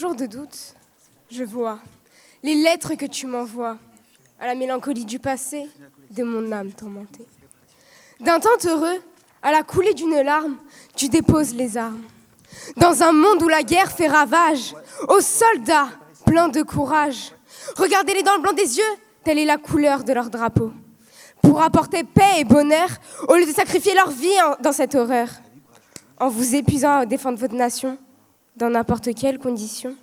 jour de doute, je vois les lettres que tu m'envoies à la mélancolie du passé de mon âme tourmentée. D'un temps heureux, à la coulée d'une larme, tu déposes les armes. Dans un monde où la guerre fait ravage, aux soldats pleins de courage, regardez-les dans le blanc des yeux, telle est la couleur de leur drapeau. Pour apporter paix et bonheur, au lieu de sacrifier leur vie dans cette horreur, en vous épuisant à défendre votre nation, dans n'importe quelle condition.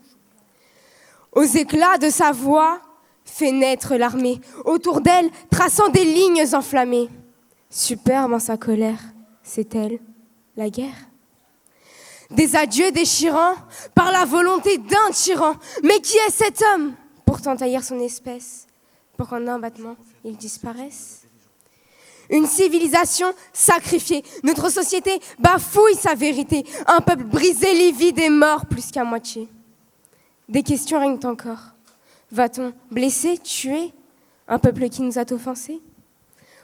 Aux éclats de sa voix, fait naître l'armée, autour d'elle, traçant des lignes enflammées. Superbe en sa colère, c'est elle, la guerre. Des adieux déchirants par la volonté d'un tyran. Mais qui est cet homme pour entaillir son espèce, pour qu'en un battement, il disparaisse? Une civilisation sacrifiée, notre société bafouille sa vérité. Un peuple brisé, livide et mort plus qu'à moitié. Des questions règnent encore. Va-t-on blesser, tuer un peuple qui nous a offensés?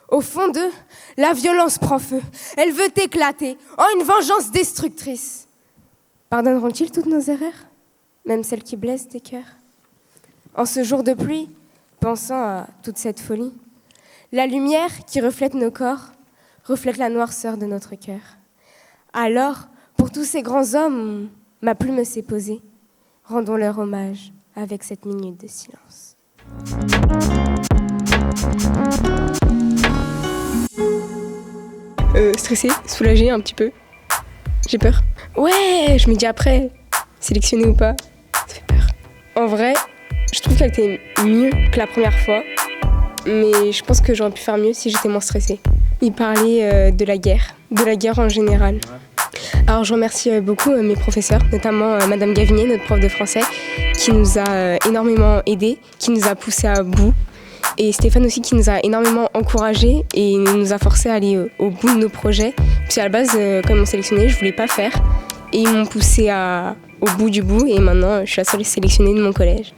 Au fond d'eux, la violence prend feu. Elle veut éclater en une vengeance destructrice. Pardonneront-ils toutes nos erreurs, même celles qui blessent des cœurs? En ce jour de pluie, pensant à toute cette folie, la lumière qui reflète nos corps reflète la noirceur de notre cœur. Alors, pour tous ces grands hommes, ma plume s'est posée. Rendons leur hommage avec cette minute de silence. Stressée, soulagée un petit peu. J'ai peur. Ouais, je me dis après, sélectionnée ou pas, ça fait peur. En vrai, je trouve qu'elle était mieux que la première fois. Mais je pense que j'aurais pu faire mieux si j'étais moins stressée. Il parlait de la guerre en général. Alors je remercie beaucoup mes professeurs, notamment Madame Gavinier, notre prof de français, qui nous a énormément aidés, qui nous a poussés à bout. Et Stéphane aussi qui nous a énormément encouragés et nous a forcés à aller au bout de nos projets. Puis à la base, quand ils m'ont sélectionnée, je voulais pas faire. Et ils m'ont poussé au bout du bout et maintenant je suis la seule sélectionnée de mon collège.